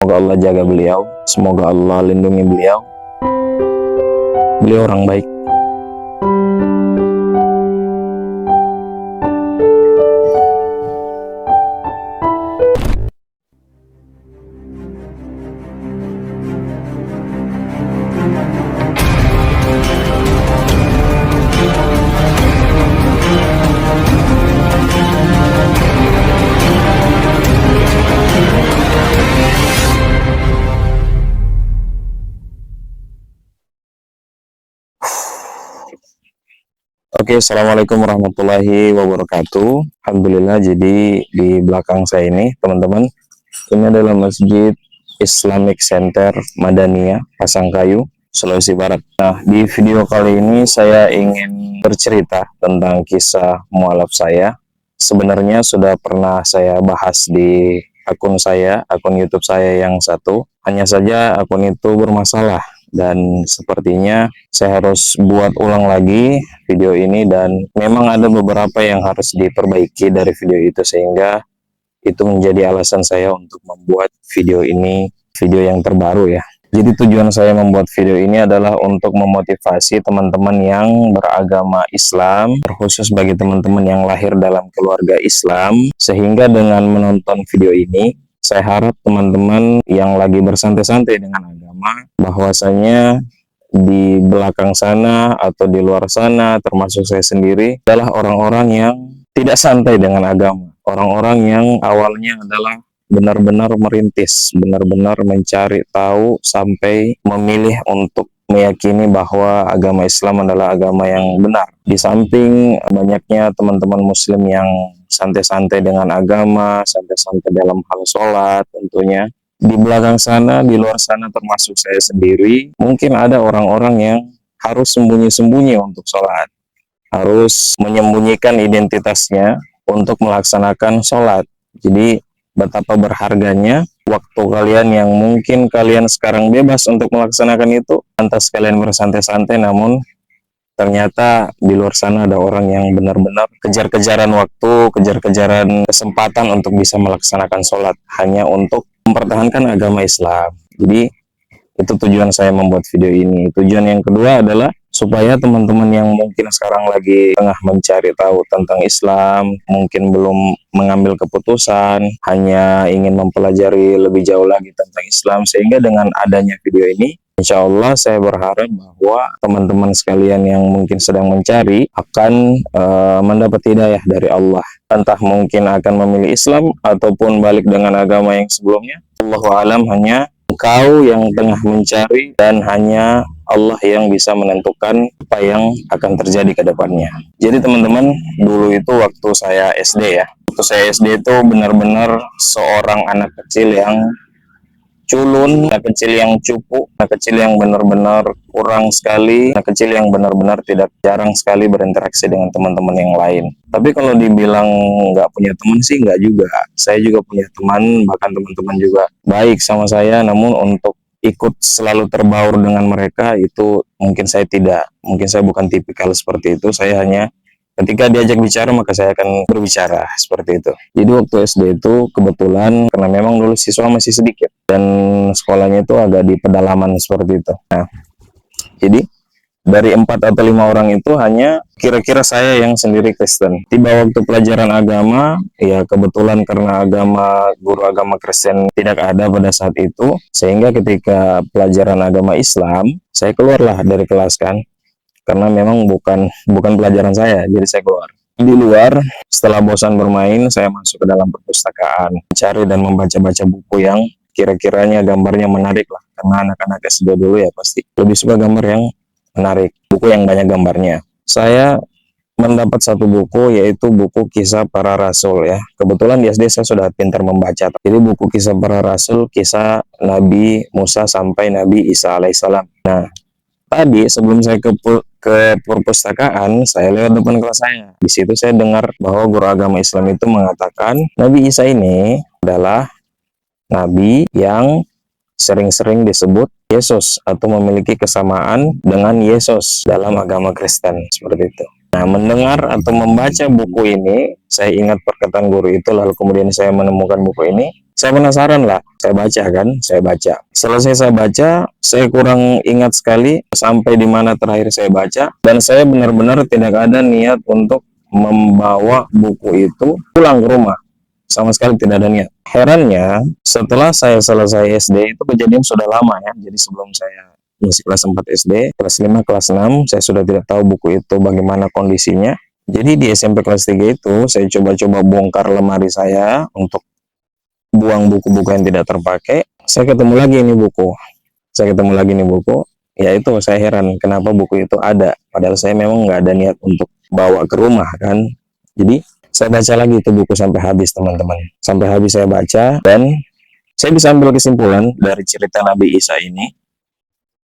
Semoga Allah jaga beliau, semoga Allah lindungi beliau. Beliau orang baik. Oke, assalamualaikum warahmatullahi wabarakatuh. Alhamdulillah, jadi di belakang saya ini, teman-teman, ini adalah Masjid Islamic Center Madaniyah, Pasangkayu, Sulawesi Barat. Nah, di video kali ini saya ingin bercerita tentang kisah mualaf saya. Sebenarnya sudah pernah saya bahas di akun saya, akun YouTube saya yang satu. Hanya saja akun itu bermasalah. Dan sepertinya saya harus buat ulang lagi video ini, dan memang ada beberapa yang harus diperbaiki dari video itu, sehingga itu menjadi alasan saya untuk membuat video ini, video yang terbaru ya. Jadi tujuan saya membuat video ini adalah untuk memotivasi teman-teman yang beragama Islam, terkhusus bagi teman-teman yang lahir dalam keluarga Islam, sehingga dengan menonton video ini, saya harap teman-teman yang lagi bersantai-santai dengan agama, bahwasanya di belakang sana atau di luar sana, termasuk saya sendiri, adalah orang-orang yang tidak santai dengan agama. Orang-orang yang awalnya adalah benar-benar merintis, benar-benar mencari tahu sampai memilih untuk meyakini bahwa agama Islam adalah agama yang benar. Di samping banyaknya teman-teman muslim yang santai-santai dengan agama, santai-santai dalam hal sholat tentunya, di belakang sana, di luar sana, termasuk saya sendiri, mungkin ada orang-orang yang harus sembunyi-sembunyi untuk sholat, harus menyembunyikan identitasnya untuk melaksanakan sholat. Jadi betapa berharganya waktu kalian yang mungkin kalian sekarang bebas untuk melaksanakan itu, lantas kalian bersantai-santai, namun ternyata di luar sana ada orang yang benar-benar kejar-kejaran waktu, kejar-kejaran kesempatan untuk bisa melaksanakan sholat hanya untuk mempertahankan agama Islam. Jadi itu tujuan saya membuat video ini. Tujuan yang kedua adalah supaya teman-teman yang mungkin sekarang lagi tengah mencari tahu tentang Islam, mungkin belum mengambil keputusan, hanya ingin mempelajari lebih jauh lagi tentang Islam, sehingga dengan adanya video ini, insya Allah saya berharap bahwa teman-teman sekalian yang mungkin sedang mencari akan mendapat hidayah dari Allah. Entah mungkin akan memilih Islam ataupun balik dengan agama yang sebelumnya. Allahu a'lam, hanya engkau yang tengah mencari, dan hanya Allah yang bisa menentukan apa yang akan terjadi ke depannya. Jadi teman-teman, dulu itu waktu saya SD ya. Waktu saya SD itu benar-benar seorang anak kecil yang culun, anak kecil yang cupu, anak kecil yang benar-benar kurang sekali, anak kecil yang benar-benar jarang sekali berinteraksi dengan teman-teman yang lain. Tapi kalau dibilang nggak punya teman sih nggak juga. Saya juga punya teman, bahkan teman-teman juga baik sama saya, namun untuk ikut selalu terbaur dengan mereka itu mungkin saya tidak. Mungkin saya bukan tipikal seperti itu. Saya hanya ketika diajak bicara maka saya akan berbicara seperti itu. Jadi waktu SD itu kebetulan karena memang dulu siswa masih sedikit dan sekolahnya itu agak di pedalaman seperti itu. Nah, jadi dari 4 atau 5 orang itu hanya kira-kira saya yang sendiri Kristen. Tiba waktu pelajaran agama, ya kebetulan karena guru agama Kristen tidak ada pada saat itu, sehingga ketika pelajaran agama Islam, saya keluarlah dari kelas kan. Karena memang bukan pelajaran saya, jadi saya keluar. Di luar, setelah bosan bermain, saya masuk ke dalam perpustakaan, mencari dan membaca-baca buku yang kira-kiranya gambarnya menarik lah. Karena anak-anak SD dulu ya pasti lebih suka gambar yang menarik, buku yang banyak gambarnya. Saya mendapat satu buku, yaitu buku Kisah Para Rasul ya. Kebetulan di SD saya sudah pintar membaca. Jadi buku Kisah Para Rasul, kisah Nabi Musa sampai Nabi Isa alaihissalam. Nah, tadi sebelum saya ke perpustakaan, saya lewat depan kelas saya. Di situ saya dengar bahwa guru agama Islam itu mengatakan Nabi Isa ini adalah Nabi yang sering-sering disebut Yesus atau memiliki kesamaan dengan Yesus dalam agama Kristen, seperti itu. Nah, mendengar atau membaca buku ini, saya ingat perkataan guru itu, lalu kemudian saya menemukan buku ini. Saya penasaran lah, saya baca kan, saya baca. Selesai saya baca, saya kurang ingat sekali sampai di mana terakhir saya baca, dan saya benar-benar tidak ada niat untuk membawa buku itu pulang ke rumah. Sama sekali tidak ada niat. Herannya, setelah saya selesai SD, itu kejadian sudah lama ya, jadi sebelum saya masih kelas 4 SD, kelas 5, kelas 6, saya sudah tidak tahu buku itu bagaimana kondisinya. Jadi di SMP kelas 3 itu, saya coba-coba bongkar lemari saya untuk buang buku-buku yang tidak terpakai. Saya ketemu lagi ini buku. Saya ketemu lagi nih buku. Ya itu, saya heran kenapa buku itu ada. Padahal saya memang nggak ada niat untuk bawa ke rumah kan. Jadi saya baca lagi itu buku sampai habis, teman-teman. Sampai habis saya baca, dan saya bisa ambil kesimpulan dari cerita Nabi Isa ini,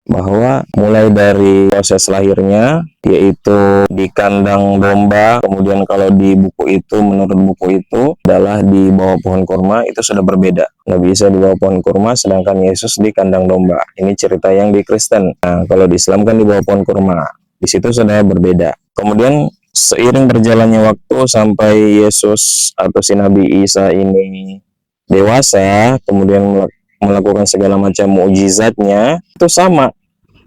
bahwa mulai dari proses lahirnya, yaitu di kandang domba, kemudian kalau di buku itu, menurut buku itu adalah di bawah pohon kurma, itu sudah berbeda. Nabi Isa di bawah pohon kurma, sedangkan Yesus di kandang domba. Ini cerita yang di Kristen. Nah, kalau di Islam kan di bawah pohon kurma. Di situ sudah berbeda. Kemudian seiring berjalannya waktu sampai Yesus atau si Nabi Isa ini dewasa, kemudian melakukan segala macam mukjizatnya, itu sama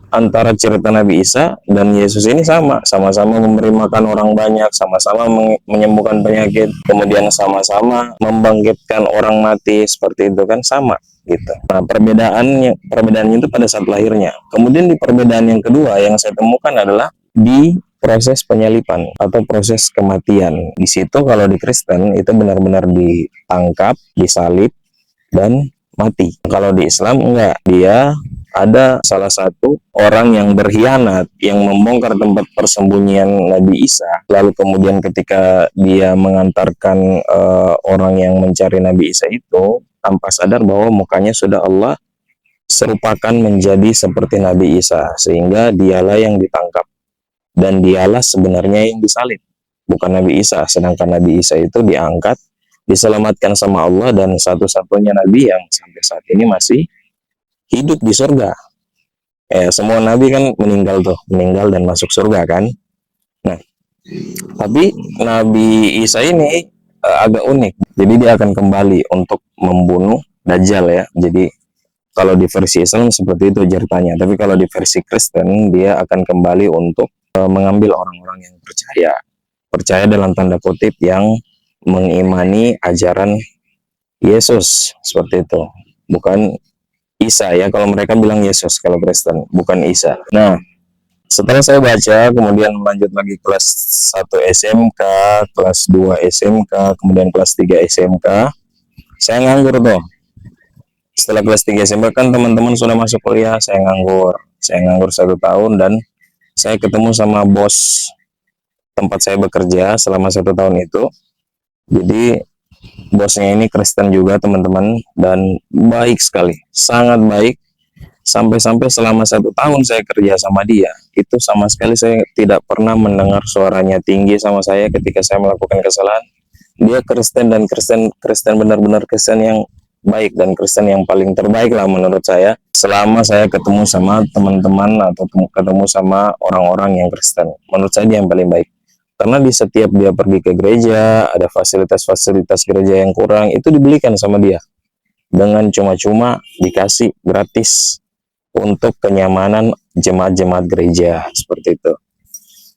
antara cerita Nabi Isa dan Yesus ini, sama-sama memberi makan orang banyak, sama-sama menyembuhkan penyakit, kemudian sama-sama membangkitkan orang mati, seperti itu kan, sama gitu. Nah, perbedaannya itu pada saat lahirnya. Kemudian di perbedaan yang kedua yang saya temukan adalah di proses penyalipan atau proses kematian. Di situ kalau di Kristen itu benar-benar ditangkap, disalib, dan mati. Kalau di Islam enggak, dia ada salah satu orang yang berkhianat, yang membongkar tempat persembunyian Nabi Isa, lalu kemudian ketika dia mengantarkan orang yang mencari Nabi Isa itu, tanpa sadar bahwa mukanya sudah Allah serupakan menjadi seperti Nabi Isa, sehingga dialah yang ditangkap dan dialah sebenarnya yang disalib, bukan Nabi Isa. Sedangkan Nabi Isa itu diangkat, diselamatkan sama Allah, dan satu-satunya nabi yang sampai saat ini masih hidup di surga. Semua nabi kan meninggal dan masuk surga kan. Nah, tapi Nabi Isa ini agak unik. Jadi dia akan kembali untuk membunuh Dajjal ya. Jadi kalau di versi Islam seperti itu ceritanya. Tapi kalau di versi Kristen, dia akan kembali untuk mengambil orang-orang yang percaya dalam tanda kutip, yang mengimani ajaran Yesus, seperti itu. Bukan Isa ya, kalau mereka bilang Yesus kalau Kristen, bukan Isa. Nah, setelah saya baca, kemudian lanjut lagi kelas 1 SMK, kelas 2 SMK, kemudian kelas 3 SMK, saya nganggur tuh. Setelah kelas 3 SMK kan teman-teman sudah masuk kuliah, saya nganggur. Saya nganggur 1 tahun, dan saya ketemu sama bos tempat saya bekerja selama 1 tahun itu. Jadi bosnya ini Kristen juga, teman-teman, dan baik sekali, sangat baik. Sampai-sampai selama 1 tahun saya kerja sama dia, itu sama sekali saya tidak pernah mendengar suaranya tinggi sama saya ketika saya melakukan kesalahan. Dia Kristen, dan Kristen benar-benar Kristen yang baik, dan Kristen yang paling terbaik lah menurut saya selama saya ketemu sama teman-teman atau ketemu sama orang-orang yang Kristen. Menurut saya dia yang paling baik, karena di setiap dia pergi ke gereja, ada fasilitas-fasilitas gereja yang kurang, itu dibelikan sama dia dengan cuma-cuma, dikasih gratis untuk kenyamanan jemaat-jemaat gereja, seperti itu.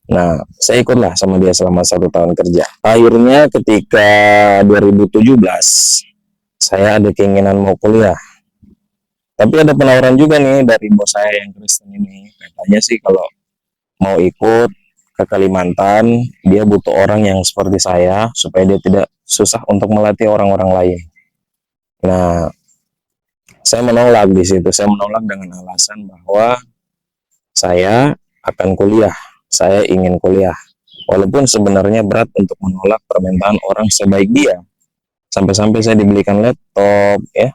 Nah, saya ikutlah sama dia selama 1 tahun kerja. Akhirnya ketika 2017, saya ada keinginan mau kuliah. Tapi ada penawaran juga nih dari bos saya yang Kristen ini. Katanya sih kalau mau ikut ke Kalimantan, dia butuh orang yang seperti saya, supaya dia tidak susah untuk melatih orang-orang lain. Nah, saya menolak di situ. Saya menolak dengan alasan bahwa saya akan kuliah. Saya ingin kuliah. Walaupun sebenarnya berat untuk menolak permintaan orang sebaik dia. Sampai-sampai saya dibelikan laptop, ya.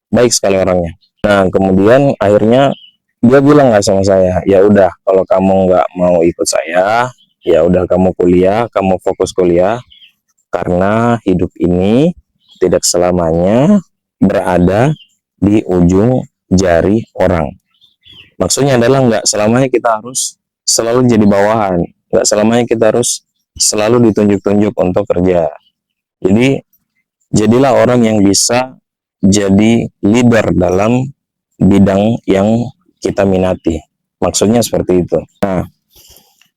Baik sekali orangnya. Nah, kemudian akhirnya dia bilang nggak sama saya, ya udah kalau kamu nggak mau ikut saya, ya udah kamu kuliah, kamu fokus kuliah, karena hidup ini tidak selamanya berada di ujung jari orang. Maksudnya adalah nggak selamanya kita harus selalu jadi bawahan. Nggak selamanya kita harus selalu ditunjuk-tunjuk untuk kerja. Jadi jadilah orang yang bisa jadi leader dalam bidang yang kita minati. Maksudnya seperti itu. Nah,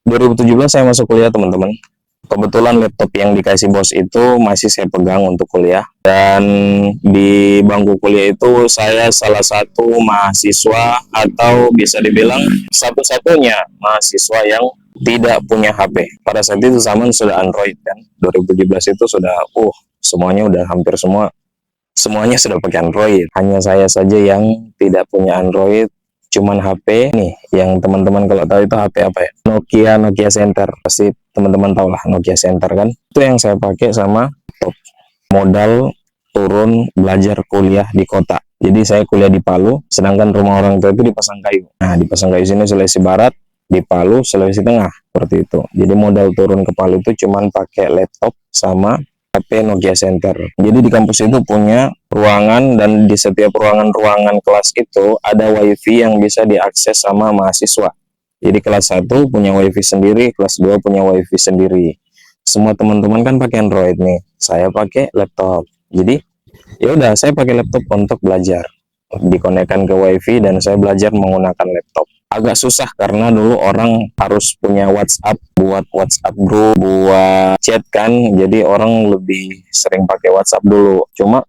2017 saya masuk kuliah, teman-teman. Kebetulan laptop yang dikasih bos itu masih saya pegang untuk kuliah. Dan di bangku kuliah itu saya salah satu mahasiswa atau bisa dibilang satu-satunya mahasiswa yang tidak punya HP. Pada saat itu zaman sudah Android kan. 2017 itu sudah semuanya udah hampir semuanya sudah pakai Android. Hanya saya saja yang tidak punya Android, cuman HP nih, yang teman-teman kalau tahu itu HP apa ya? Nokia Center. Pasti teman-teman tahu lah Nokia Center kan. Itu yang saya pakai sama laptop. Modal turun belajar kuliah di kota. Jadi saya kuliah di Palu, sedangkan rumah orang tua itu di Pasangkayu. Nah, di Pasangkayu sini Sulawesi Barat, di Palu Sulawesi Tengah, seperti itu. Jadi modal turun ke Palu itu cuman pakai laptop sama HP Nokia Center. Jadi di kampus itu punya ruangan, dan di setiap ruangan kelas itu ada wifi yang bisa diakses sama mahasiswa. Jadi kelas 1 punya wifi sendiri, kelas 2 punya wifi sendiri. Semua teman-teman kan pakai Android nih, saya pakai laptop. Jadi ya udah, saya pakai laptop untuk belajar, dikonekkan ke wifi dan saya belajar menggunakan laptop. Agak susah karena dulu orang harus punya WhatsApp, buat WhatsApp group, buat chat kan. Jadi orang lebih sering pakai WhatsApp dulu. Cuma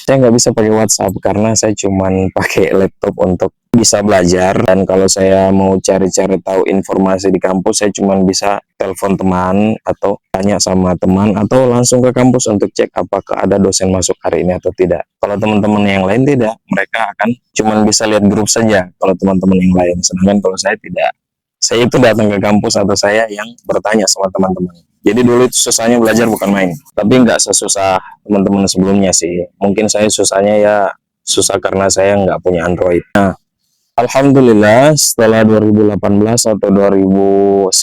saya nggak bisa pakai WhatsApp karena saya cuman pakai laptop untuk bisa belajar. Dan kalau saya mau cari-cari tahu informasi di kampus, saya cuman bisa telepon teman atau tanya sama teman atau langsung ke kampus untuk cek apakah ada dosen masuk hari ini atau tidak. Kalau teman-teman yang lain tidak, mereka akan cuman bisa lihat grup saja kalau teman-teman yang lain. Sedangkan kalau saya tidak, saya itu datang ke kampus atau saya yang bertanya sama teman-teman. Jadi dulu itu susahnya belajar bukan main, tapi nggak sesusah teman-teman sebelumnya sih. Mungkin saya susahnya ya susah karena saya nggak punya Android. Nah, alhamdulillah setelah 2018 atau 2019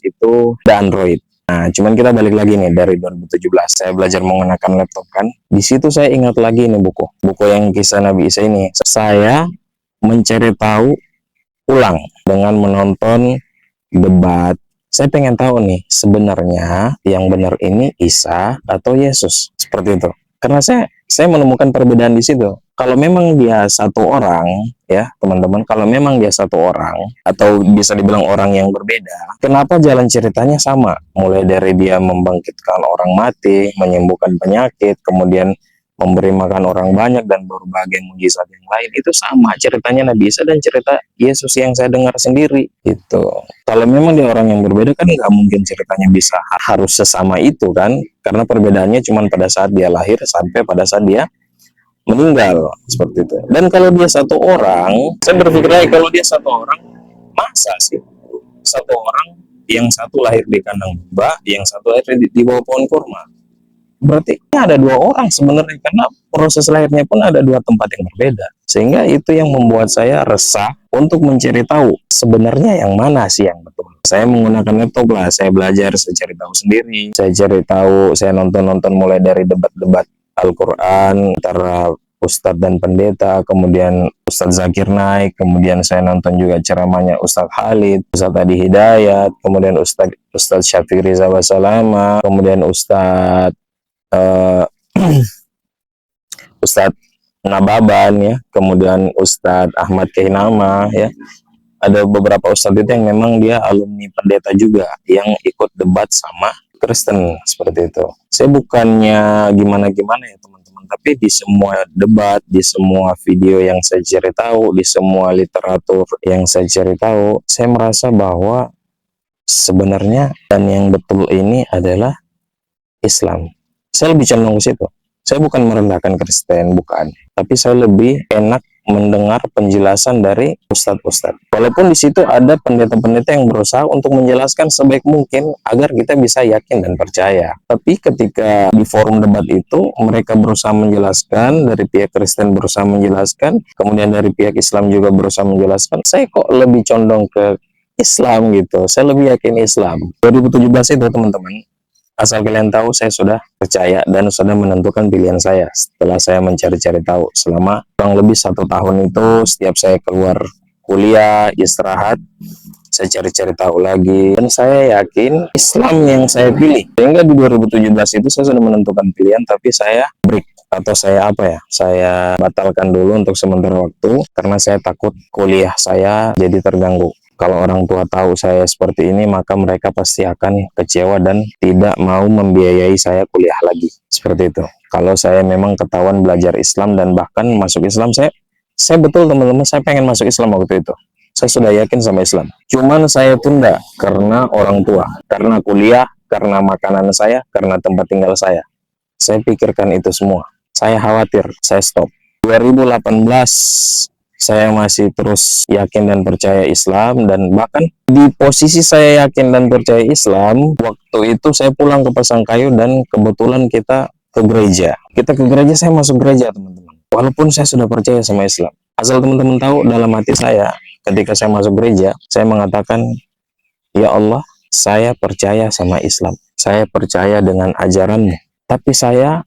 itu ada Android. Nah, cuman kita balik lagi nih dari 2017. Saya belajar menggunakan laptop kan. Di situ saya ingat lagi nih buku yang kisah Nabi Isa ini. Saya mencari tahu ulang dengan menonton debat. Saya pengen tahu nih sebenarnya yang benar ini Isa atau Yesus, seperti itu. Karena saya menemukan perbedaan di situ. Kalau memang dia satu orang, ya teman-teman, kalau memang dia satu orang atau bisa dibilang orang yang berbeda, kenapa jalan ceritanya sama? Mulai dari dia membangkitkan orang mati, menyembuhkan penyakit, kemudian memberi makan orang banyak, dan berbagai mujizat yang lain, itu sama ceritanya Nabi Isa dan cerita Yesus yang saya dengar sendiri. Itu kalau memang dia orang yang berbeda kan nggak mungkin ceritanya bisa harus sesama itu kan, karena perbedaannya cuma pada saat dia lahir sampai pada saat dia meninggal, seperti itu. Dan kalau dia satu orang, saya berpikir lagi, kalau dia satu orang, masa sih satu orang, yang satu lahir di kandang domba, yang satu lahir di bawah pohon kurma? Berarti ada dua orang sebenarnya, karena proses lahirnya pun ada dua tempat yang berbeda. Sehingga itu yang membuat saya resah untuk mencari tahu sebenarnya yang mana sih yang betul. Saya menggunakan laptop lah, saya belajar, saya cari tahu sendiri, saya cari tahu, saya nonton mulai dari debat-debat Al-Quran antara Ustadz dan pendeta, kemudian Ustadz Zakir Naik, kemudian saya nonton juga ceramahnya Ustadz Khalid, Ustadz Adi Hidayat, kemudian Ustadz Syafiq Riza Wasalama, kemudian Ustadz Nababan ya, kemudian Ustadz Ahmad Kainama ya. Ada beberapa ustadz itu yang memang dia alumni pendeta juga yang ikut debat sama Kristen, seperti itu. Saya bukannya gimana-gimana ya teman-teman, tapi di semua debat, di semua video yang saya cari tahu, di semua literatur yang saya cari tahu, saya merasa bahwa sebenarnya dan yang betul ini adalah Islam. Saya lebih condong ke situ. Saya bukan merendahkan Kristen, bukan. Tapi saya lebih enak mendengar penjelasan dari ustadz-ustadz. Walaupun di situ ada pendeta-pendeta yang berusaha untuk menjelaskan sebaik mungkin agar kita bisa yakin dan percaya. Tapi ketika di forum debat itu, mereka berusaha menjelaskan, dari pihak Kristen berusaha menjelaskan, kemudian dari pihak Islam juga berusaha menjelaskan, saya kok lebih condong ke Islam gitu. Saya lebih yakin Islam. 2017 itu teman-teman, asal kalian tahu, saya sudah percaya dan sudah menentukan pilihan saya setelah saya mencari-cari tahu. Selama kurang lebih 1 tahun itu, setiap saya keluar kuliah, istirahat, saya cari-cari tahu lagi, dan saya yakin Islam yang saya pilih. Sehingga di 2017 itu saya sudah menentukan pilihan, tapi saya break atau saya apa ya, saya batalkan dulu untuk sementara waktu karena saya takut kuliah saya jadi terganggu. Kalau orang tua tahu saya seperti ini, maka mereka pasti akan kecewa dan tidak mau membiayai saya kuliah lagi. Seperti itu. Kalau saya memang ketahuan belajar Islam dan bahkan masuk Islam, saya betul teman-teman, saya pengen masuk Islam waktu itu. Saya sudah yakin sama Islam. Cuman saya tunda karena orang tua, karena kuliah, karena makanan saya, karena tempat tinggal saya. Saya pikirkan itu semua. Saya khawatir, saya stop. 2018 saya masih terus yakin dan percaya Islam, dan bahkan di posisi saya yakin dan percaya Islam, waktu itu saya pulang ke Pasangkayu dan kebetulan kita ke gereja. Kita ke gereja, saya masuk gereja teman-teman. Walaupun saya sudah percaya sama Islam. Asal teman-teman tahu, dalam hati saya ketika saya masuk gereja, saya mengatakan, ya Allah, saya percaya sama Islam. Saya percaya dengan ajaranmu. Tapi saya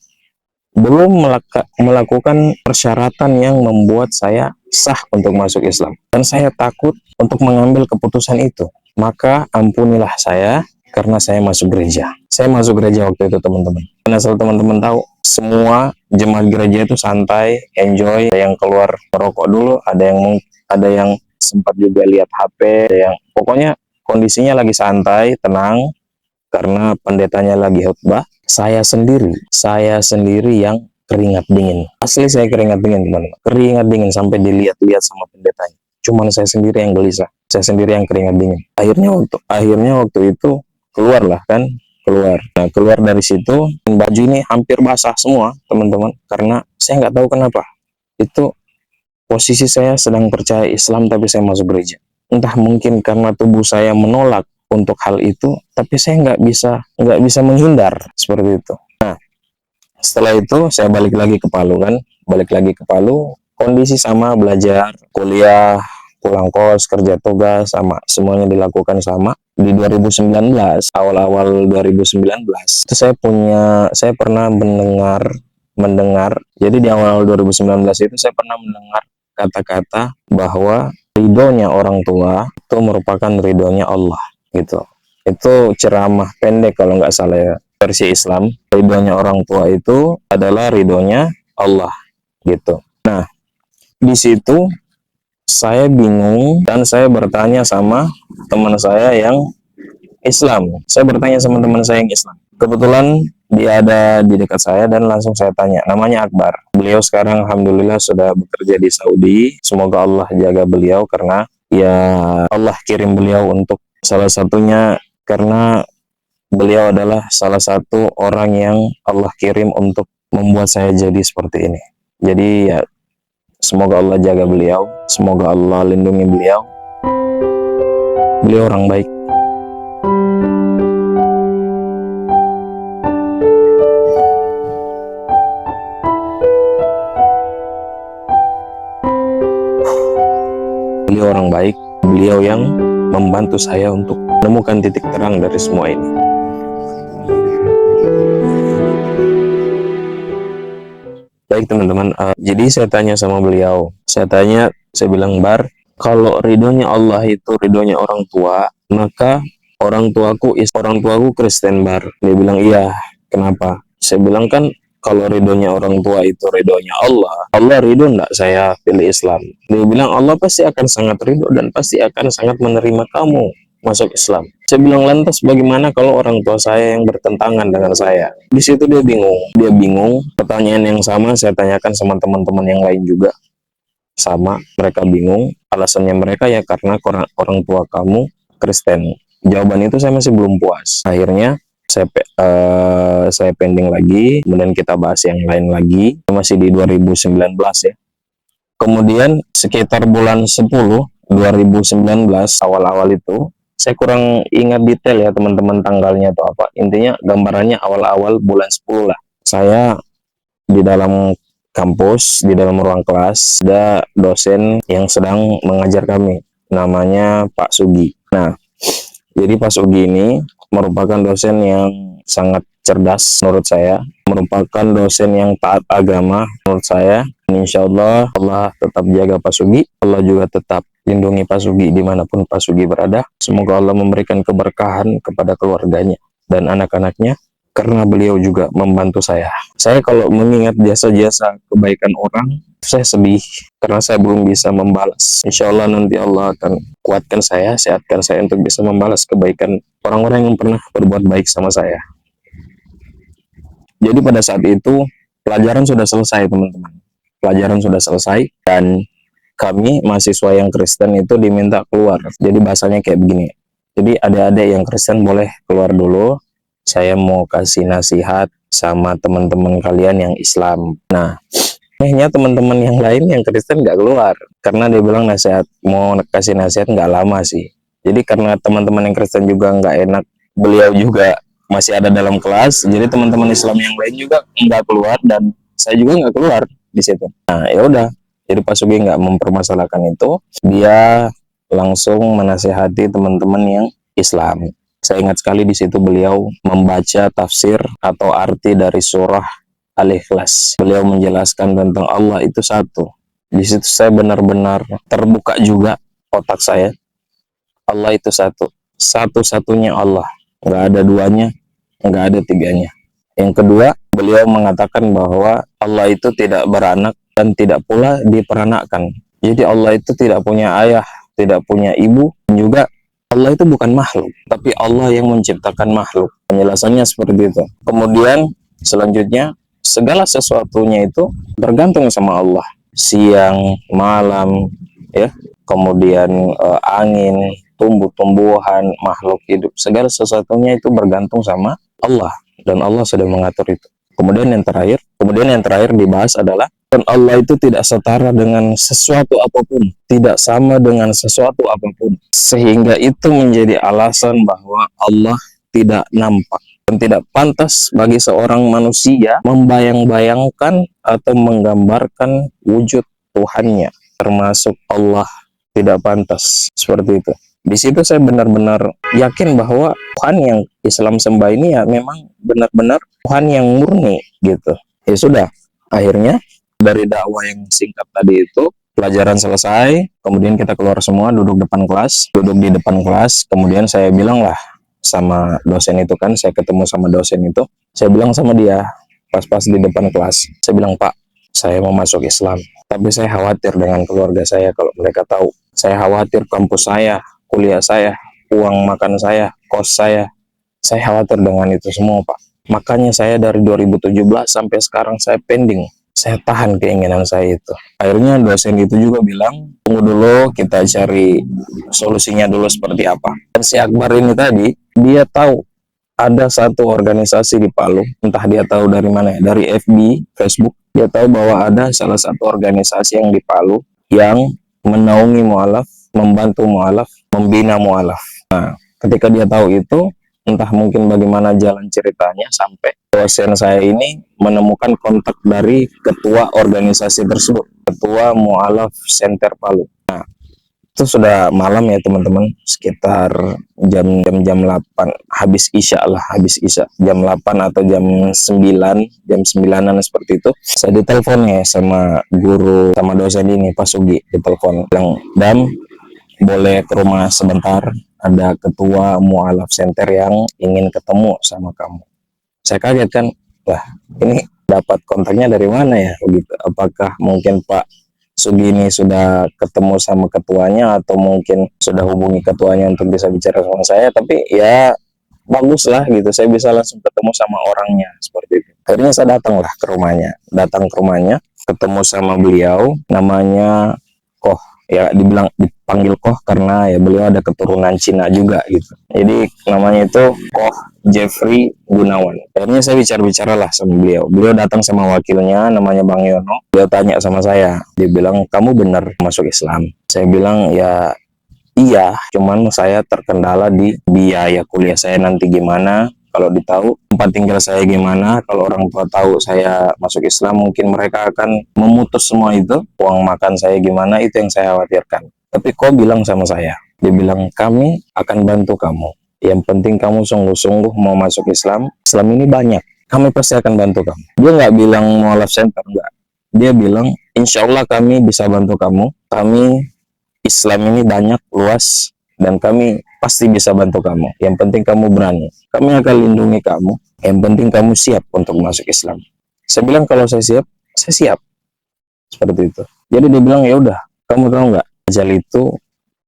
belum melakukan persyaratan yang membuat saya sah untuk masuk Islam. Dan saya takut untuk mengambil keputusan itu. Maka ampunilah saya karena saya masuk gereja. Saya masuk gereja waktu itu teman-teman. Dan asal teman-teman tahu, semua jemaat gereja itu santai, enjoy. Ada yang keluar merokok dulu, ada yang sempat juga lihat HP, ada yang pokoknya kondisinya lagi santai, tenang, karena pendetanya lagi khutbah. Saya sendiri yang keringat dingin. Asli saya keringat dingin teman-teman. Keringat dingin sampai dilihat-lihat sama pendetanya. Cuman saya sendiri yang gelisah. Saya sendiri yang keringat dingin. Akhirnya waktu itu keluar. Nah, keluar dari situ, baju ini hampir basah semua teman-teman. Karena saya nggak tahu kenapa. Itu posisi saya sedang percaya Islam tapi saya masuk gereja. Entah mungkin karena tubuh saya menolak untuk hal itu, tapi saya nggak bisa menghindar seperti itu. Nah, setelah itu saya balik lagi ke Palu, kondisi sama, belajar, kuliah, pulang kos, kerja tugas sama, semuanya dilakukan sama. Di 2019, awal-awal 2019, itu saya pernah mendengar. Jadi di awal 2019 itu saya pernah mendengar kata-kata bahwa ridhonya orang tua itu merupakan ridhonya Allah. Gitu. Itu ceramah pendek kalau nggak salah ya, versi Islam. Ridhonya orang tua itu adalah ridhonya Allah gitu. Nah, di situ saya bingung dan saya bertanya sama teman saya yang Islam. Saya bertanya sama teman saya yang Islam. Kebetulan dia ada di dekat saya dan langsung saya tanya. Namanya Akbar. Beliau sekarang alhamdulillah sudah bekerja di Saudi. Semoga Allah jaga beliau karena ya Allah kirim beliau untuk salah satunya karena beliau adalah salah satu orang yang Allah kirim untuk membuat saya jadi seperti ini. Jadi ya semoga Allah jaga beliau, semoga Allah lindungi beliau. Beliau orang baik. Beliau orang baik, beliau yang membantu saya untuk menemukan titik terang dari semua ini. Baik teman-teman, jadi saya tanya sama beliau, saya bilang, Bar, kalau ridhonya Allah itu ridhonya orang tua, maka orang tuaku Kristen, Bar. Dia bilang, iya, kenapa? Saya bilang, kan kalau ridhonya orang tua itu ridhonya Allah ridho enggak saya pilih Islam? Dia bilang, Allah pasti akan sangat ridho dan pasti akan sangat menerima kamu masuk Islam. Saya bilang, lantas bagaimana kalau orang tua saya yang bertentangan dengan saya? Di situ dia bingung. Pertanyaan yang sama saya tanyakan sama teman-teman yang lain juga. Sama, mereka bingung. Alasannya mereka ya karena orang tua kamu Kristen. Jawaban itu saya masih belum puas. Akhirnya saya pending lagi, kemudian kita bahas yang lain lagi. Masih di 2019 ya. Kemudian sekitar bulan 10 2019 awal-awal itu, saya kurang ingat detail ya teman-teman tanggalnya atau apa. Intinya gambarannya awal-awal bulan 10 lah. Saya di dalam kampus, di dalam ruang kelas, ada dosen yang sedang mengajar kami. Namanya Pak Sugi. Nah, jadi Pak Sugi ini merupakan dosen yang sangat cerdas menurut saya. merupakan dosen yang taat agama menurut saya. Dan insya Allah, Allah tetap jaga Pak Sugi, Allah juga tetap lindungi Pak Sugi dimanapun Pak Sugi berada. Semoga Allah memberikan keberkahan kepada keluarganya dan anak-anaknya, karena beliau juga membantu saya. Saya kalau mengingat jasa-jasa kebaikan orang, saya sedih karena saya belum bisa membalas. Insya Allah nanti Allah akan kuatkan saya, sehatkan saya untuk bisa membalas kebaikan orang-orang yang pernah berbuat baik sama saya. Jadi pada saat itu pelajaran sudah selesai, teman-teman. Pelajaran sudah selesai dan kami mahasiswa yang Kristen itu diminta keluar. Jadi bahasanya kayak begini. Jadi adik-adik yang Kristen boleh keluar dulu. Saya mau kasih nasihat sama teman-teman kalian yang Islam. Nah, akhirnya teman-teman yang lain yang Kristen nggak keluar karena dia bilang nasihat, mau kasih nasihat nggak lama sih. Jadi karena teman-teman yang Kristen juga nggak enak, beliau juga masih ada dalam kelas, jadi teman-teman Islam yang lain juga nggak keluar dan saya juga nggak keluar di situ. Nah ya udah, jadi Pak Sugi nggak mempermasalahkan itu, dia langsung menasihati teman-teman yang Islam. Saya ingat sekali di situ beliau membaca tafsir atau arti dari surah Al-Ikhlas. Beliau menjelaskan tentang Allah itu satu. Di situ saya benar-benar terbuka juga otak saya. Allah itu satu, satu-satunya Allah, nggak ada duanya, nggak ada tiganya. Yang kedua, beliau mengatakan bahwa Allah itu tidak beranak dan tidak pula diperanakkan. Jadi Allah itu tidak punya ayah, tidak punya ibu, dan juga Allah itu bukan makhluk, tapi Allah yang menciptakan makhluk. Penjelasannya seperti itu. Kemudian selanjutnya, segala sesuatunya itu bergantung sama Allah. Siang, malam, ya, kemudian angin, tumbuh-tumbuhan, makhluk hidup, segala sesuatunya itu bergantung sama Allah, dan Allah sudah mengatur itu. Kemudian yang terakhir dibahas adalah, dan Allah itu tidak setara dengan sesuatu apapun, tidak sama dengan sesuatu apapun, sehingga itu menjadi alasan bahwa Allah tidak nampak dan tidak pantas bagi seorang manusia membayang-bayangkan atau menggambarkan wujud Tuhannya, termasuk Allah, tidak pantas seperti itu. Di situ saya benar-benar yakin bahwa Tuhan yang Islam sembah ini ya memang benar-benar Tuhan yang murni gitu. Ya sudah, akhirnya dari dakwah yang singkat tadi itu pelajaran selesai, kemudian kita keluar semua duduk di depan kelas, kemudian saya bilang lah sama dosen itu, kan saya ketemu sama dosen itu, saya bilang sama dia pas-pas di depan kelas, saya bilang, Pak, saya mau masuk Islam, tapi saya khawatir dengan keluarga saya kalau mereka tahu. Saya khawatir kampus saya, kuliah saya, uang makan saya, kos saya khawatir dengan itu semua, Pak. Makanya saya dari 2017 sampai sekarang saya pending, saya tahan keinginan saya itu. Akhirnya dosen itu juga bilang, tunggu dulu, kita cari solusinya dulu seperti apa. Dan si Akbar ini tadi, dia tahu ada satu organisasi di Palu, entah dia tahu dari mana, dari FB, Facebook, dia tahu bahwa ada salah satu organisasi yang di Palu yang menaungi mu'alaf, membantu mu'alaf, membina mu'alaf. Nah, ketika dia tahu itu, entah mungkin bagaimana jalan ceritanya sampai dosen saya ini menemukan kontak dari ketua organisasi tersebut, ketua Mu'alaf Center Palu. Nah, itu sudah malam ya teman-teman, sekitar jam 8, habis isya jam 8 atau jam 9an seperti itu. Saya ditelepon ya sama guru, sama dosen ini, Pak Sugi, ditelepon bilang, Dam, boleh ke rumah sebentar, ada ketua Mu'alaf Center yang ingin ketemu sama kamu. Saya kaget kan, wah ini dapat kontaknya dari mana ya begitu. Apakah mungkin Pak Sugi ini sudah ketemu sama ketuanya, atau mungkin sudah hubungi ketuanya untuk bisa bicara sama saya. Tapi ya bagus lah gitu, saya bisa langsung ketemu sama orangnya seperti itu. Akhirnya saya datang ke rumahnya, ketemu sama beliau, namanya Koh, ya dipanggil Koh karena ya beliau ada keturunan Cina juga gitu. Jadi namanya itu Koh Jeffrey Gunawan. Akhirnya saya bicara lah sama beliau. Beliau datang sama wakilnya namanya Bang Yono. Dia tanya sama saya, dia bilang, kamu benar masuk Islam? Saya bilang ya iya, cuman saya terkendala di biaya kuliah saya nanti gimana. Kalau ditahu tempat tinggal saya gimana, kalau orang tua tahu saya masuk Islam, mungkin mereka akan memutus semua itu. Uang makan saya gimana, itu yang saya khawatirkan. Tapi kok bilang sama saya, dia bilang, kami akan bantu kamu. Yang penting kamu sungguh-sungguh mau masuk Islam. Islam ini banyak, kami pasti akan bantu kamu. Dia nggak bilang mualaf center, enggak. Dia bilang, insya Allah kami bisa bantu kamu. Kami Islam ini banyak, luas, dan kami pasti bisa bantu kamu. Yang penting kamu berani. Kami akan lindungi kamu. Yang penting kamu siap untuk masuk Islam. Saya bilang kalau saya siap, saya siap. Seperti itu. Jadi dia bilang, ya udah, kamu tahu nggak? Ajal itu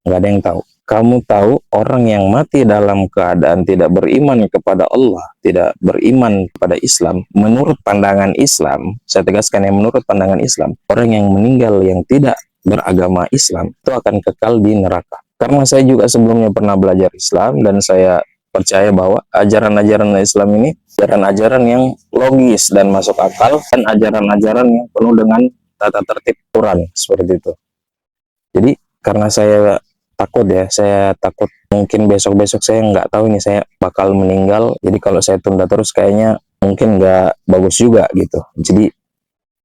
nggak ada yang tahu. Kamu tahu orang yang mati dalam keadaan tidak beriman kepada Allah, tidak beriman kepada Islam, menurut pandangan Islam, saya tegaskan yang menurut pandangan Islam, orang yang meninggal yang tidak beragama Islam itu akan kekal di neraka. Karena saya juga sebelumnya pernah belajar Islam dan saya percaya bahwa ajaran-ajaran Islam ini ajaran-ajaran yang logis dan masuk akal, dan ajaran-ajaran yang penuh dengan tata tertib Quran, seperti itu. Jadi karena saya takut ya, saya takut mungkin besok-besok saya nggak tahu ini saya bakal meninggal. Jadi kalau saya tunda terus kayaknya mungkin nggak bagus juga gitu. Jadi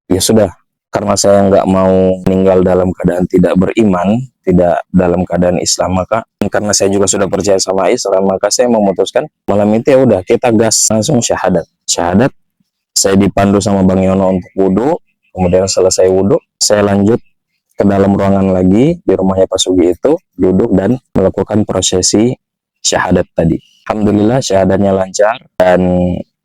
ya sudah, karena saya nggak mau meninggal dalam keadaan tidak beriman, tidak dalam keadaan Islam, maka karena saya juga sudah percaya sama Islam, maka saya memutuskan malam itu ya udah kita gas langsung syahadat. Syahadat, saya dipandu sama Bang Yono untuk wudhu, kemudian selesai wudhu, saya lanjut ke dalam ruangan lagi di rumahnya Pak Sugi itu, duduk dan melakukan prosesi syahadat tadi. Alhamdulillah syahadatnya lancar, dan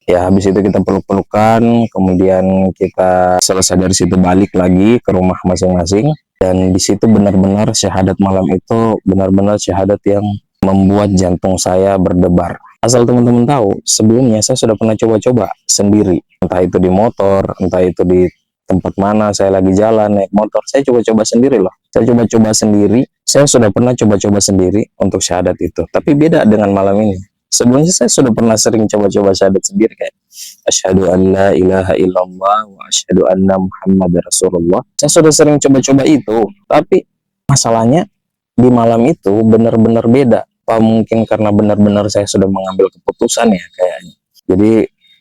ya habis itu kita peluk-pelukan, kemudian kita selesai dari situ balik lagi ke rumah masing-masing, dan di situ benar-benar syahadat malam itu benar-benar syahadat yang membuat jantung saya berdebar. Asal teman-teman tahu, sebelumnya saya sudah pernah coba-coba sendiri, entah itu di motor, entah itu di tempat mana saya lagi jalan naik motor, saya coba-coba sendiri loh. Saya coba-coba sendiri, saya sudah pernah coba-coba sendiri untuk syahadat itu. Tapi beda dengan malam ini. Sebelumnya saya sudah pernah sering coba-coba syahadat sendiri, kayak asyhadu an la ilaha illallah wa asyhadu anna muhammadar rasulullah. Saya sudah sering coba-coba itu, tapi masalahnya di malam itu benar-benar beda. Apa mungkin karena benar-benar saya sudah mengambil keputusan ya kayaknya. Jadi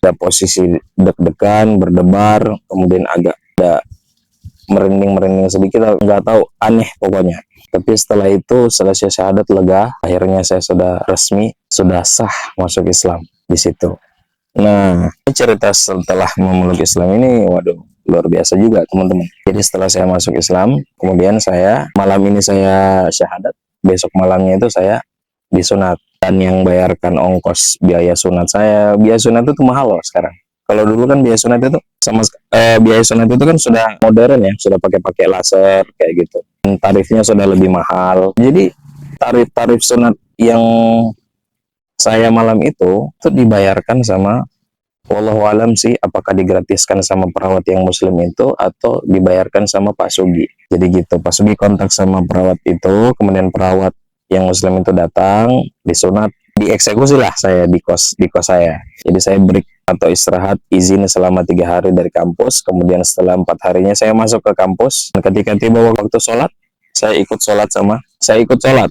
ada posisi deg-degan, berdebar, kemudian agak ada merinding-merinding sedikit, nggak tahu, aneh pokoknya. Tapi setelah itu selesai syahadat lega, akhirnya saya sudah resmi, sudah sah masuk Islam di situ. Nah, cerita setelah memeluk Islam ini, waduh, luar biasa juga teman-teman. Jadi setelah saya masuk Islam, kemudian saya malam ini saya syahadat, besok malamnya itu saya disunat. Dan yang bayarkan ongkos biaya sunat saya, biaya sunat itu mahal loh sekarang. Kalau dulu kan biaya sunat itu biaya sunat itu kan sudah modern ya, sudah pakai laser kayak gitu. Dan tarifnya sudah lebih mahal. Jadi tarif sunat yang saya malam itu dibayarkan sama, wallahu alam sih, apakah digratiskan sama perawat yang muslim itu atau dibayarkan sama Pak Sugi. Jadi gitu, Pak Sugi kontak sama perawat itu, kemudian perawat yang muslim itu datang, disunat, dieksekusi lah saya di kos saya. Jadi saya break atau istirahat, izin selama 3 hari dari kampus, kemudian setelah 4 harinya saya masuk ke kampus, dan ketika tiba waktu sholat, saya ikut sholat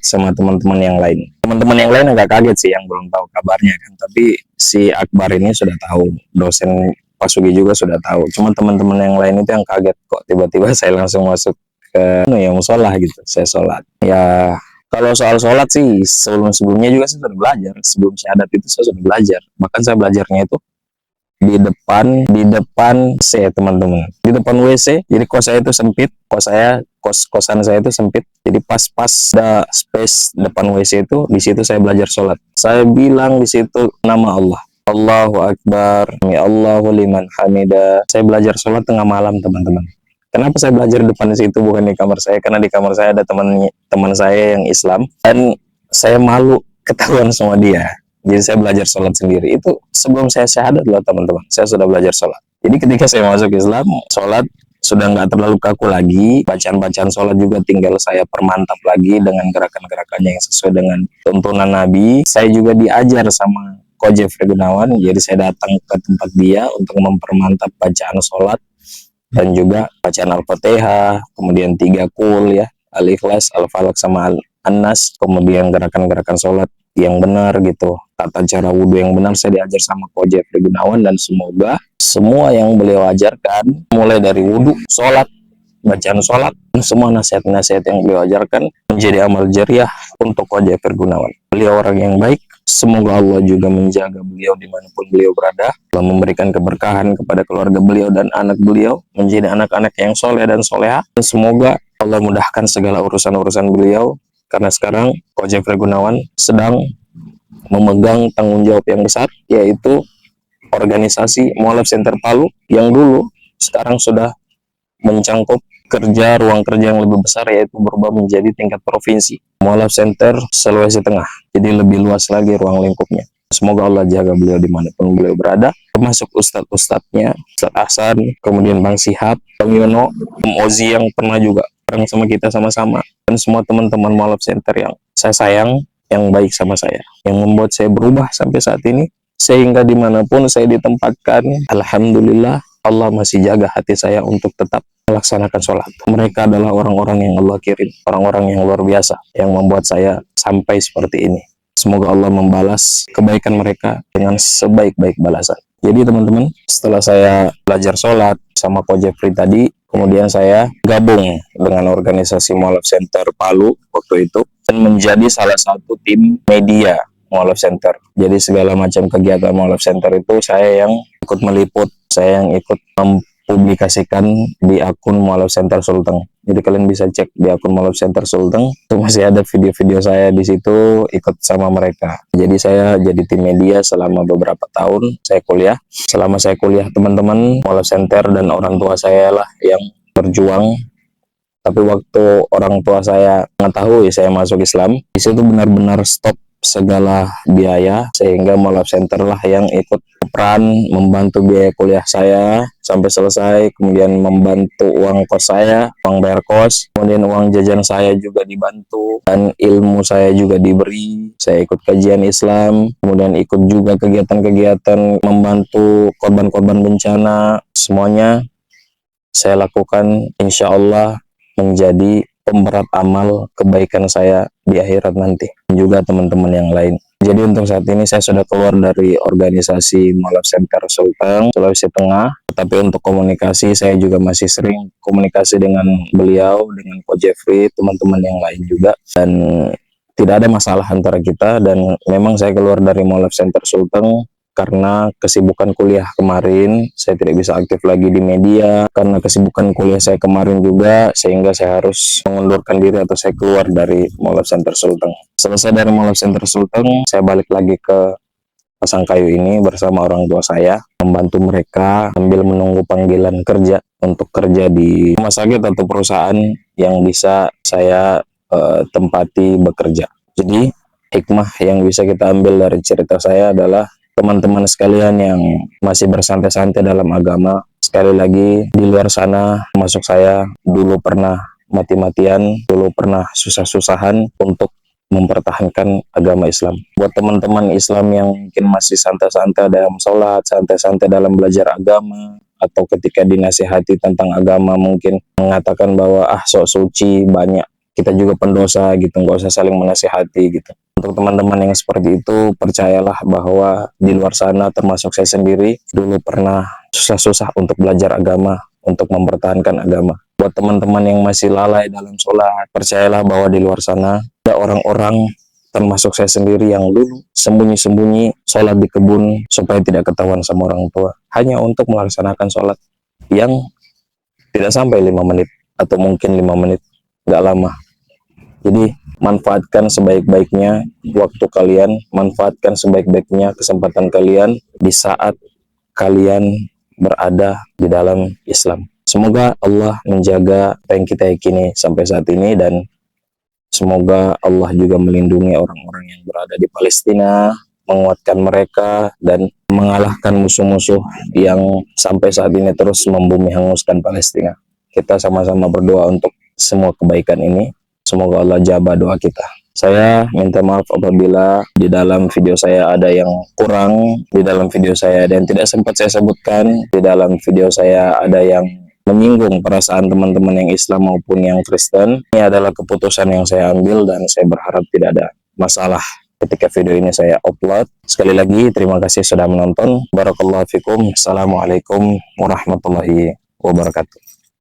sama teman-teman yang lain. Teman-teman yang lain agak kaget sih, yang belum tahu kabarnya kan, tapi si Akbar ini sudah tahu, dosen Pak Sugi juga sudah tahu. Cuma teman-teman yang lain itu yang kaget, kok tiba-tiba saya langsung masuk ke yang musola gitu. Saya sholat. Ya, kalau soal sholat sih, sebelumnya juga saya sudah belajar. Sebelum syahadat itu saya sudah belajar. Bahkan saya belajarnya itu di depan C, teman-teman. Di depan WC. Jadi kos saya itu sempit. Kosan saya itu sempit. Jadi pas ada space depan WC itu, di situ saya belajar sholat. Saya bilang di situ nama Allah. Allahu Akbar. Ya Allahu liman hamidah. Saya belajar sholat tengah malam, teman-teman. Kenapa saya belajar di depan situ bukan di kamar saya? Karena di kamar saya ada teman saya yang Islam, dan saya malu ketahuan sama dia. Jadi saya belajar sholat sendiri. Itu sebelum saya syahadat loh teman-teman. Saya sudah belajar sholat. Jadi ketika saya masuk Islam, sholat sudah nggak terlalu kaku lagi. Bacaan-bacaan sholat juga tinggal saya permantap lagi dengan gerakan-gerakannya yang sesuai dengan tuntunan Nabi. Saya juga diajar sama Ko Jeffrey Gunawan. Jadi saya datang ke tempat dia untuk mempermantap bacaan sholat, dan juga bacaan Al-Fatihah, kemudian 3 kul ya, Al-Ikhlas, Al-Falaq sama An-Nas, kemudian gerakan-gerakan sholat yang benar gitu, tata cara wudhu yang benar saya diajar sama Ko Jeffrey Gunawan, dan semoga semua yang beliau ajarkan, mulai dari wudhu, sholat, bacaan sholat, semua nasihat-nasihat yang beliau ajarkan menjadi amal jariah untuk Ko Jeffrey Gunawan. Beliau orang yang baik, Semoga Allah juga menjaga beliau dimanapun beliau berada. Allah memberikan keberkahan kepada keluarga beliau dan anak beliau, menjadi anak-anak yang soleh dan soleha. Dan semoga Allah mudahkan segala urusan-urusan beliau, karena sekarang Ko Jeffrey Gunawan sedang memegang tanggung jawab yang besar, yaitu organisasi Mualaf Center Palu yang dulu sekarang sudah mencangkup ruang kerja yang lebih besar, yaitu berubah menjadi tingkat provinsi Mualaf Center Sulawesi Tengah. Jadi lebih luas lagi ruang lingkupnya. Semoga Allah jaga beliau dimanapun beliau berada, termasuk ustadz-ustadznya, Ustadz Ahsan, kemudian Bang Sihab, Bang Yono, Om Ozi yang pernah juga bareng sama kita sama-sama, dan semua teman-teman Mualaf Center yang saya sayang, yang baik sama saya, yang membuat saya berubah sampai saat ini, sehingga dimanapun saya ditempatkan, alhamdulillah Allah masih jaga hati saya untuk tetap melaksanakan sholat. Mereka adalah orang-orang yang Allah kirim, orang-orang yang luar biasa, yang membuat saya sampai seperti ini. Semoga Allah membalas kebaikan mereka dengan sebaik-baik balasan. Jadi teman-teman, setelah saya belajar sholat sama Ko Jeffrey tadi, kemudian saya gabung dengan organisasi Mualaf Center Palu waktu itu, dan menjadi salah satu tim media Mualaf Center. Jadi segala macam kegiatan Mualaf Center itu saya yang ikut meliput, saya yang ikut mempublikasikan di akun Mualaf Center Sulteng. Jadi kalian bisa cek di akun Mualaf Center Sulteng, itu masih ada video-video saya di situ ikut sama mereka. Jadi saya jadi tim media selama beberapa tahun saya kuliah. Selama saya kuliah, teman-teman Mualaf Center dan orang tua saya lah yang berjuang. Tapi waktu orang tua saya mengetahui saya masuk Islam, di situ benar-benar stop segala biaya, sehingga Mualaf Center lah yang ikut peran membantu biaya kuliah saya sampai selesai, kemudian membantu uang kos saya, uang bayar kos, kemudian uang jajan saya juga dibantu, dan ilmu saya juga diberi. Saya ikut kajian Islam, kemudian ikut juga kegiatan-kegiatan membantu korban-korban bencana. Semuanya saya lakukan, insya Allah menjadi pemberat amal kebaikan saya di akhirat nanti, dan juga teman-teman yang lain. Jadi untuk saat ini saya sudah keluar dari organisasi Mualaf Center Sulteng Sulawesi Tengah, tapi untuk komunikasi saya juga masih sering komunikasi dengan beliau, dengan Ko Jeffrey, teman-teman yang lain juga, dan tidak ada masalah antara kita. Dan memang saya keluar dari Mualaf Center Sulteng karena kesibukan kuliah kemarin, saya tidak bisa aktif lagi di media karena kesibukan kuliah saya kemarin juga, sehingga saya harus mengundurkan diri atau saya keluar dari Mualaf Center Sulteng. Selesai dari Mualaf Center Sulteng, saya balik lagi ke Pasangkayu ini bersama orang tua saya, membantu mereka sambil menunggu panggilan kerja untuk kerja di rumah sakit atau perusahaan yang bisa saya tempati bekerja. Jadi hikmah yang bisa kita ambil dari cerita saya adalah, teman-teman sekalian yang masih bersantai-santai dalam agama, sekali lagi di luar sana, masuk saya dulu pernah mati-matian, dulu pernah susah-susahan untuk mempertahankan agama Islam. Buat teman-teman Islam yang mungkin masih santai-santai dalam sholat, santai-santai dalam belajar agama, atau ketika dinasihati tentang agama mungkin mengatakan bahwa sok suci, banyak kita juga pendosa gitu, nggak usah saling menasihati gitu. Untuk teman-teman yang seperti itu, percayalah bahwa di luar sana, termasuk saya sendiri, dulu pernah susah-susah untuk belajar agama, untuk mempertahankan agama. Buat teman-teman yang masih lalai dalam sholat, percayalah bahwa di luar sana ada orang-orang, termasuk saya sendiri, yang dulu sembunyi-sembunyi sholat di kebun supaya tidak ketahuan sama orang tua, hanya untuk melaksanakan sholat yang tidak sampai 5 menit, atau mungkin 5 menit, nggak lama. Jadi manfaatkan sebaik-baiknya waktu kalian, manfaatkan sebaik-baiknya kesempatan kalian di saat kalian berada di dalam Islam. Semoga Allah menjaga apa yang kita yakini sampai saat ini, dan semoga Allah juga melindungi orang-orang yang berada di Palestina, menguatkan mereka, dan mengalahkan musuh-musuh yang sampai saat ini terus membumi hanguskan Palestina. Kita sama-sama berdoa untuk semua kebaikan ini. Semoga Allah jabah doa kita. Saya minta maaf apabila di dalam video saya ada yang kurang, di dalam video saya ada yang tidak sempat saya sebutkan, di dalam video saya ada yang menyinggung perasaan teman-teman yang Islam maupun yang Kristen. Ini adalah keputusan yang saya ambil, dan saya berharap tidak ada masalah ketika video ini saya upload. Sekali lagi terima kasih sudah menonton. Barakallahu fikum. Assalamualaikum warahmatullahi wabarakatuh.